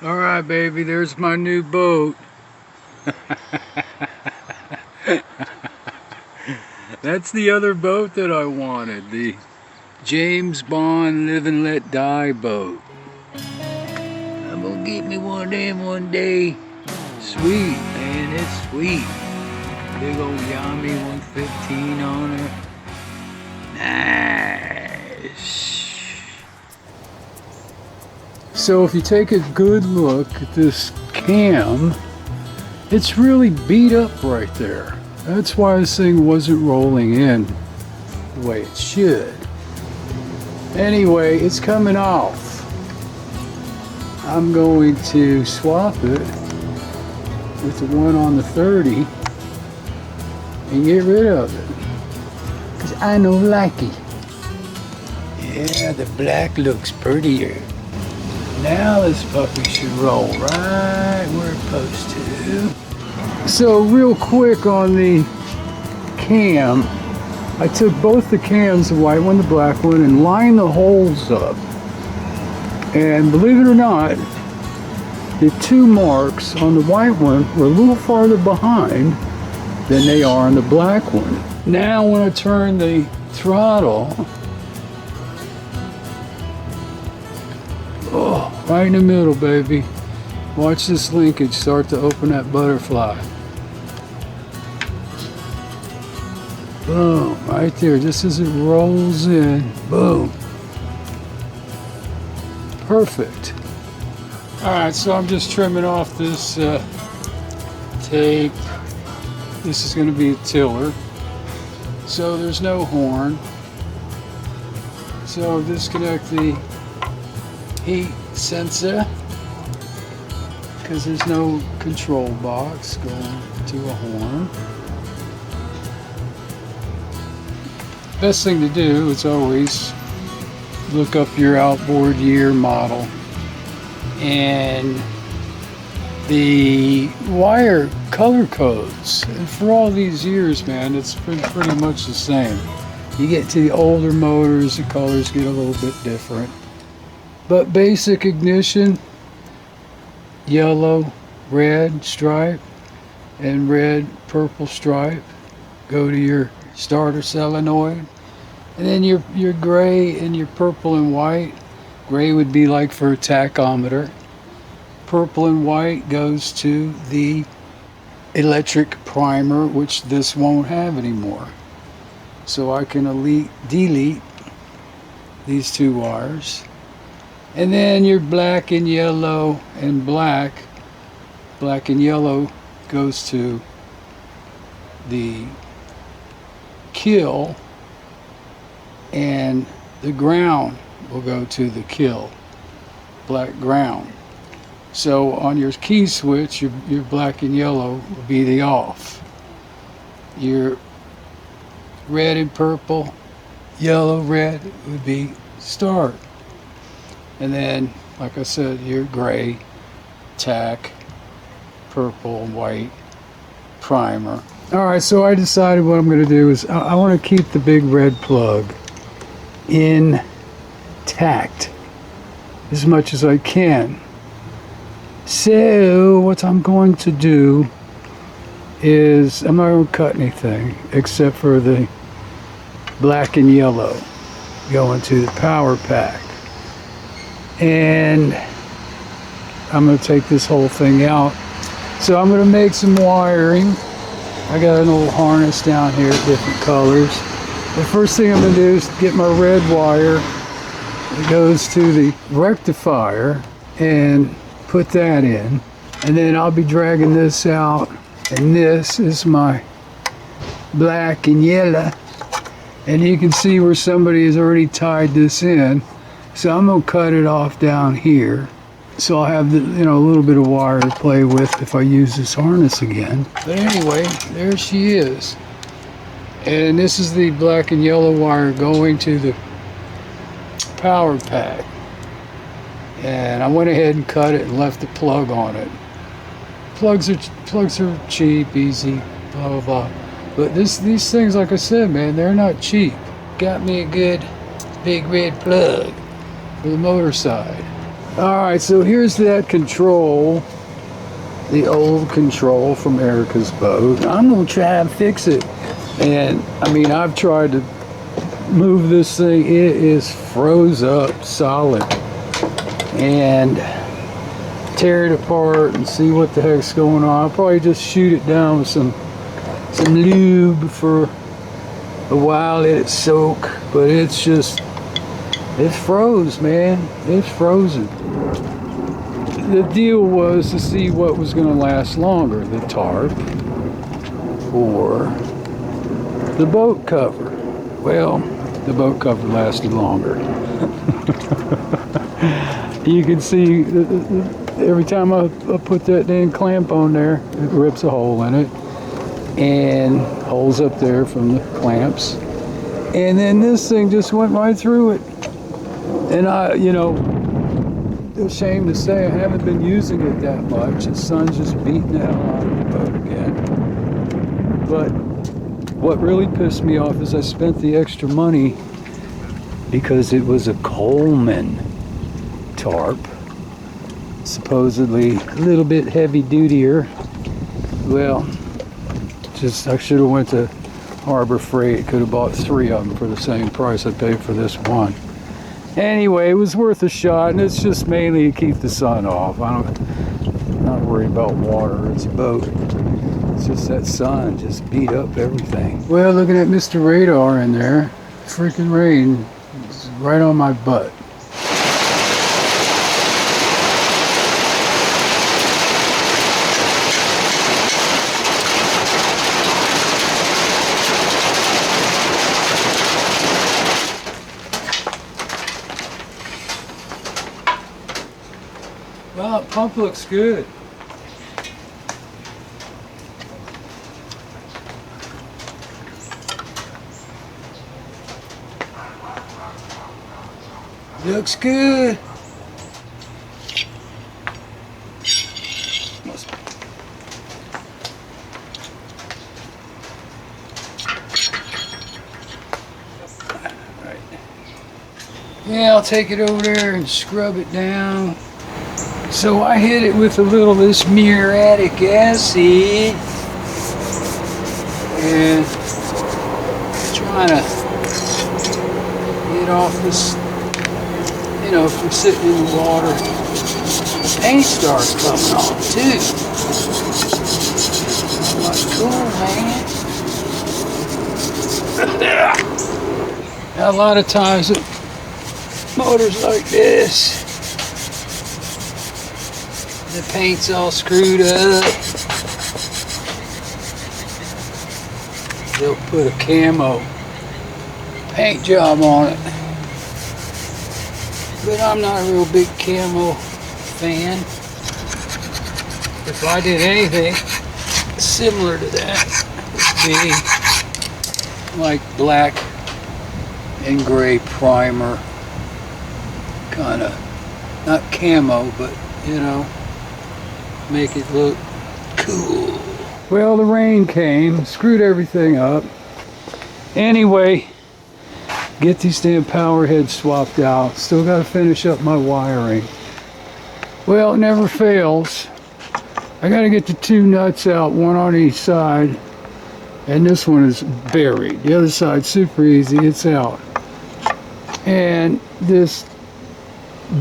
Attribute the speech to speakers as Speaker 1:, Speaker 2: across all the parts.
Speaker 1: Alright, baby, there's my new boat. That's the other boat that I wanted, the James Bond Live and Let Die boat. I'm gonna get me one of them one day. Sweet, man, it's sweet. Big old Yami 115 on her. Nice. So if you take a good look at this cam, it's really beat up right there. That's why this thing wasn't rolling in the way it should. Anyway, it's coming off. I'm going to swap it with the one on the 30 and get rid of it. Because I don't like it. Yeah, the black looks prettier. Now this puppy should roll right where it's supposed to. So real quick on the cam, I took both the cams, the white one, the black one, and lined the holes up. And believe it or not, the two marks on the white one were a little farther behind than they are on the black one. Now when I turn the throttle, oh, right in the middle, baby. Watch this linkage start to open that butterfly. Boom, right there, just as it rolls in, boom. Perfect. All right, so I'm just trimming off this tape. This is gonna be a tiller. So there's no horn. So disconnect the heat sensor because there's no control box going to a horn. Best thing to do is always look up your outboard year model and the wire color codes. And for all these years, man, it's been pretty much the same. You get to the older motors, the colors get a little bit different. But basic ignition, yellow, red stripe, and red, purple stripe. Go to your starter solenoid. And then your gray and your purple and white. Gray would be like for a tachometer. Purple and white goes to the electric primer, which this won't have anymore. So I can delete these two wires. And then your black and yellow and black and yellow goes to the kill, and the ground will go to the kill, black ground. So on your key switch, your black and yellow will be the off. Your red and purple, yellow, red would be start. And then, like I said, your gray, tack, purple, white, primer. All right, so I decided what I'm going to do is I want to keep the big red plug intact as much as I can. So what I'm going to do is I'm not going to cut anything except for the black and yellow going to the power pack. And I'm going to take this whole thing out. So I'm going to make some wiring. I got an old harness down here, different colors. The first thing I'm going to do is get my red wire that goes to the rectifier and put that in. And then I'll be dragging this out. And this is my black and yellow. And you can see where somebody has already tied this in. So I'm going to cut it off down here. So I'll have a little bit of wire to play with if I use this harness again. But anyway, there she is. And this is the black and yellow wire going to the power pack. And I went ahead and cut it and left the plug on it. Plugs are cheap, easy, blah blah blah. But these things, like I said, man, they're not cheap. Got me a good big red plug for the motor side. Alright, so here's that control. The old control from Erica's boat. I'm going to try and fix it. And, I mean, I've tried to move this thing. It is froze up solid. And tear it apart and see what the heck's going on. I'll probably just shoot it down with some lube for a while, let it soak. But it's just, it's froze, man. It's frozen. The deal was to see what was going to last longer, the tarp or the boat cover. Well, the boat cover lasted longer. You can see every time I put that dang clamp on there, it rips a hole in it, and holes up there from the clamps. And then this thing just went right through it. And I, you know, ashamed to say I haven't been using it that much. The sun's just beating the hell out of the boat again. But what really pissed me off is I spent the extra money because it was a Coleman tarp, supposedly a little bit heavy dutier. Well, just I should have went to Harbor Freight. Could have bought 3 of them for the same price I paid for this one. Anyway, it was worth a shot, and it's just mainly to keep the sun off. I'm not worried about water. It's a boat. It's just that sun just beat up everything. Well, looking at Mr. Radar in there, freaking rain is right on my butt. Well, the pump looks good. Looks good. Right. Yeah, I'll take it over there and scrub it down. So I hit it with a little of this muriatic acid and trying to get off this, you know, from sitting in the water. The paint starts coming off too. That's cool, man. Now, a lot of times with motors like this, the paint's all screwed up. They'll put a camo paint job on it. But I'm not a real big camo fan. If I did anything similar to that, it would be like black and gray primer. Kind of, not camo, but you know, make it look cool. Well, the rain came, screwed everything up. Anyway, get these damn PowerHeads swapped out. Still got to finish up my wiring. Well, it never fails. I got to get the 2 nuts out, one on each side. And this one is buried. The other side's super easy, it's out. And this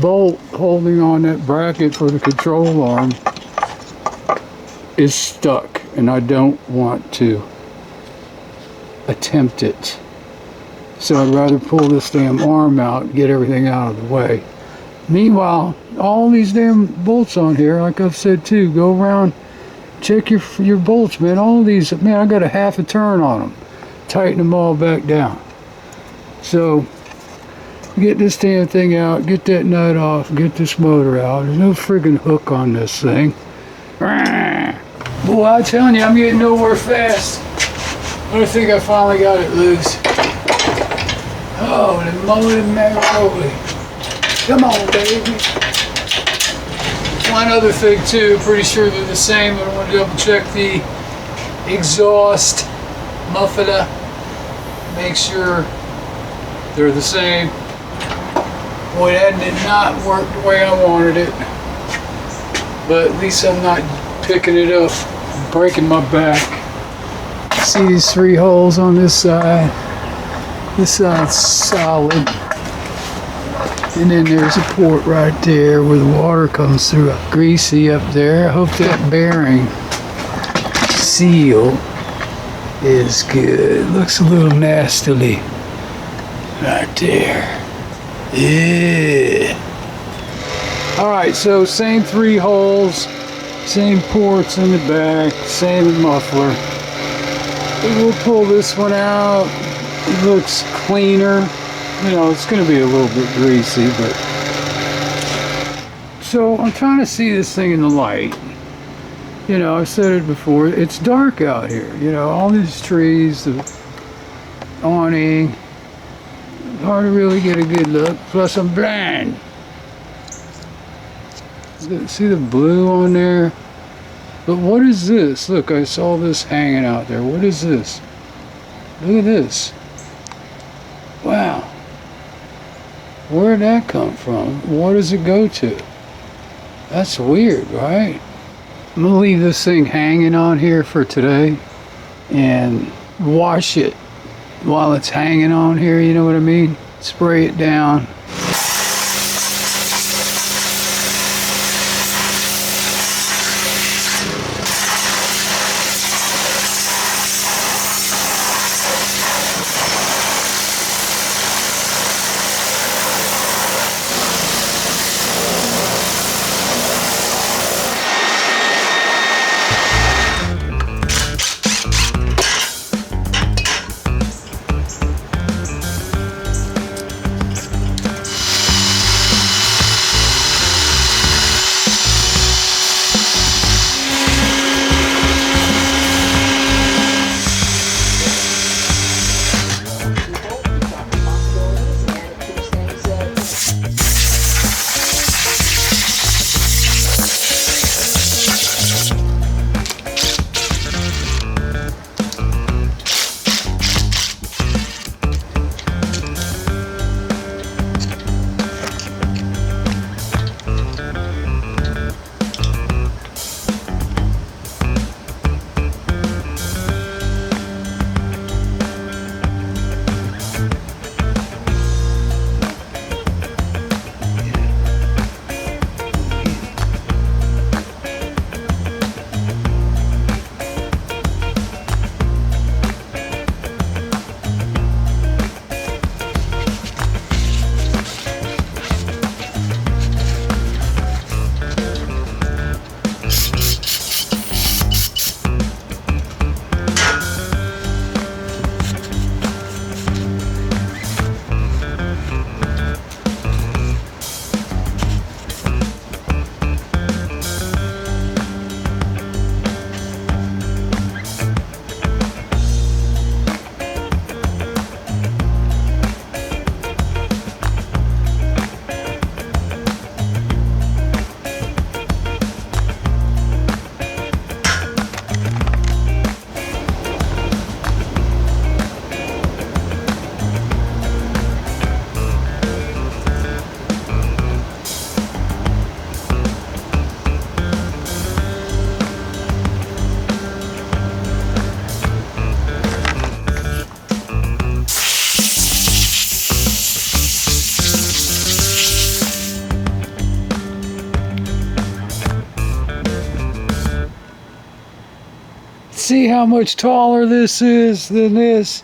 Speaker 1: bolt holding on that bracket for the control arm is stuck, and I don't want to attempt it. So I'd rather pull this damn arm out and get everything out of the way. Meanwhile, all these damn bolts on here, like I've said too, go around, check your bolts, man. All these, man, I got a half a turn on them. Tighten them all back down. So get this damn thing out, get that nut off, get this motor out. There's no friggin' hook on this thing. Boy, I'm telling you, I'm getting nowhere fast. I think I finally got it loose. Oh, the moly moly. Come on, baby. One other thing too, pretty sure they're the same. I want to double check the exhaust muffler. Make sure they're the same. Boy, that did not work the way I wanted it. But at least I'm not picking it up, breaking my back. See these 3 holes on this side? This side's solid. And then there's a port right there where the water comes through. Greasy up there. I hope that bearing seal is good. Looks a little nastily right there. Yeah. Alright, so same 3 holes, same ports in the back, same muffler. We'll pull this one out. It looks cleaner. You know, it's going to be a little bit greasy, but... So, I'm trying to see this thing in the light. You know, I've said it before, it's dark out here. You know, all these trees, the awning. Hard to really get a good look. Plus, I'm blind. See the blue on there? But what is this? Look, I saw this hanging out there. What is this? Look at this. Wow. Where'd that come from? What does it go to? That's weird, right? I'm gonna leave this thing hanging on here for today and wash it while it's hanging on here, you know what I mean? Spray it down. See how much taller this is than this?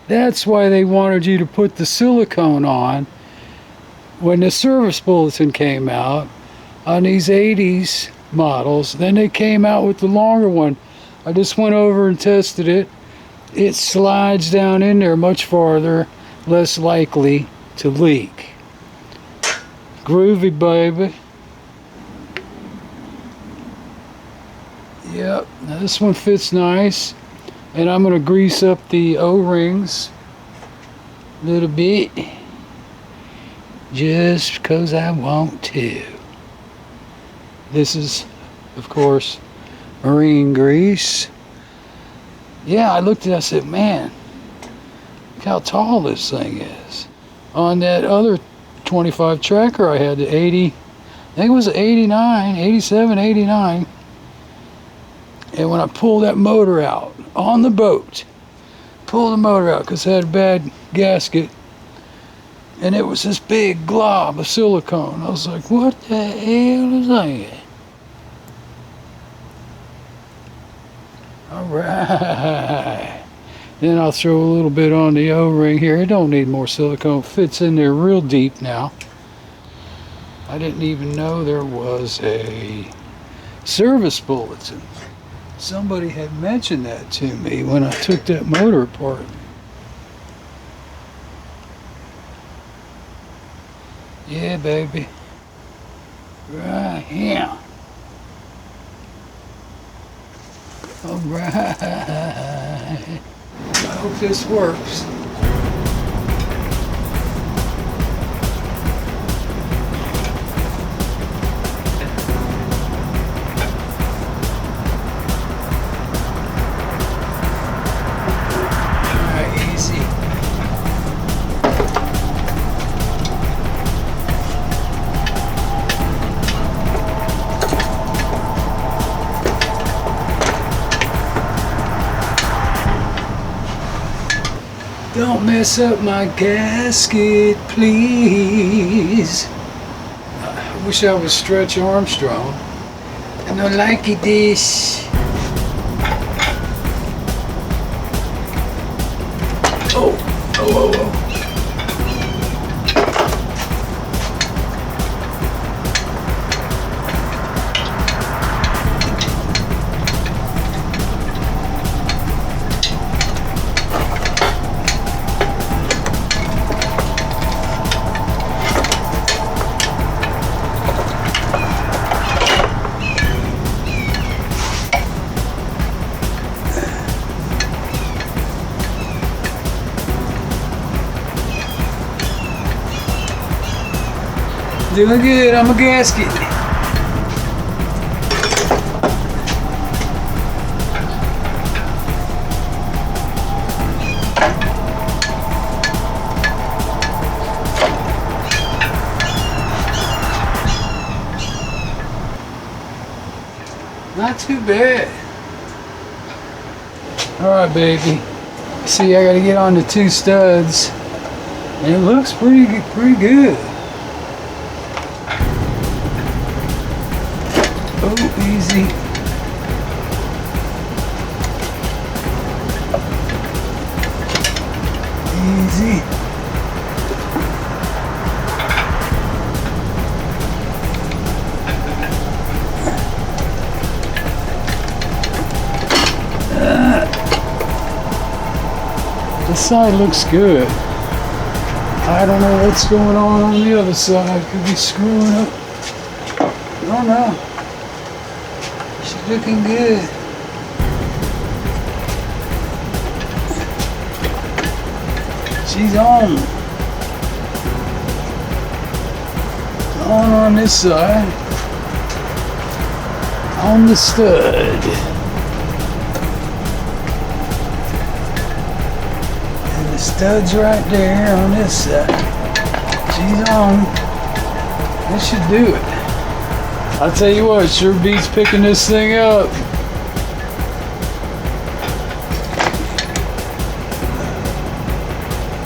Speaker 1: That's why they wanted you to put the silicone on when the service bulletin came out on these 80s models. Then they came out with the longer one. I just went over and tested it. It slides down in there much farther, less likely to leak. Groovy, baby. Yep, now this one fits nice. And I'm going to grease up the O-rings a little bit. Just because I want to. This is, of course, marine grease. Yeah, I looked at it, I said, man, look how tall this thing is. On that other 25 tracker I had, the 80, I think it was 89, 87, 89. And when I pulled that motor out on the boat, pulled the motor out because it had a bad gasket, and it was this big glob of silicone. I was like, what the hell is that? All right. Then I'll throw a little bit on the O-ring here. It don't need more silicone. It fits in there real deep now. I didn't even know there was a service bulletin. Somebody had mentioned that to me when I took that motor apart. Yeah, baby. Right here. All right. I hope this works. Alright, easy. Don't mess up my gasket, please. I wish I was Stretch Armstrong. I don't like it this. Oh. Doing good, I'm a gasket. Not too bad. Alright, baby. See, I gotta get on the two studs. And it looks pretty good. Oh, easy. Easy. This side looks good. I don't know what's going on the other side. Could be screwing up. I don't know. She's looking good. She's on. On this side. On the stud. And the stud's right there on this side. She's on. This should do it. I'll tell you what, sure beats picking this thing up.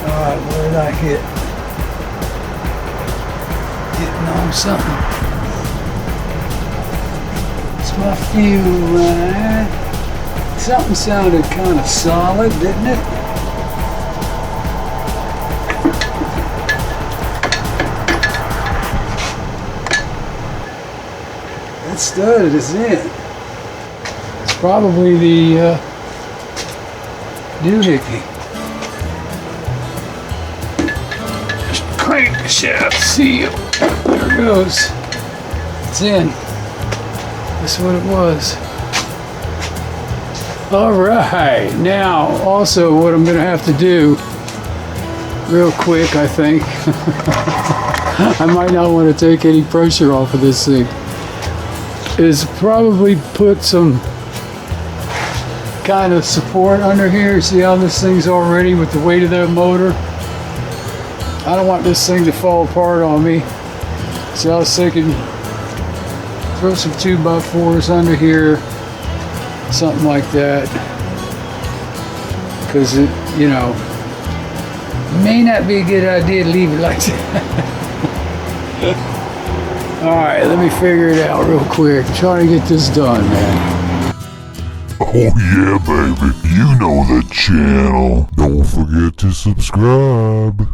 Speaker 1: Alright, where did I hit? Hitting on something. It's my fuel line. Something sounded kind of solid, didn't it? That stud is in. It's probably the doohickey. Just crank the shaft seal. There it goes. It's in. That's what it was. Alright, now also what I'm going to have to do real quick, I think. I might not want to take any pressure off of this thing. Is probably put some kind of support under here. See how this thing's already with the weight of that motor? I don't want this thing to fall apart on me. So I was thinking, throw some 2x4s under here, something like that. Because it, you know, may not be a good idea to leave it like that. Alright, let me figure it out real quick. Trying to get this done, man.
Speaker 2: Oh yeah, baby. You know the channel. Don't forget to subscribe.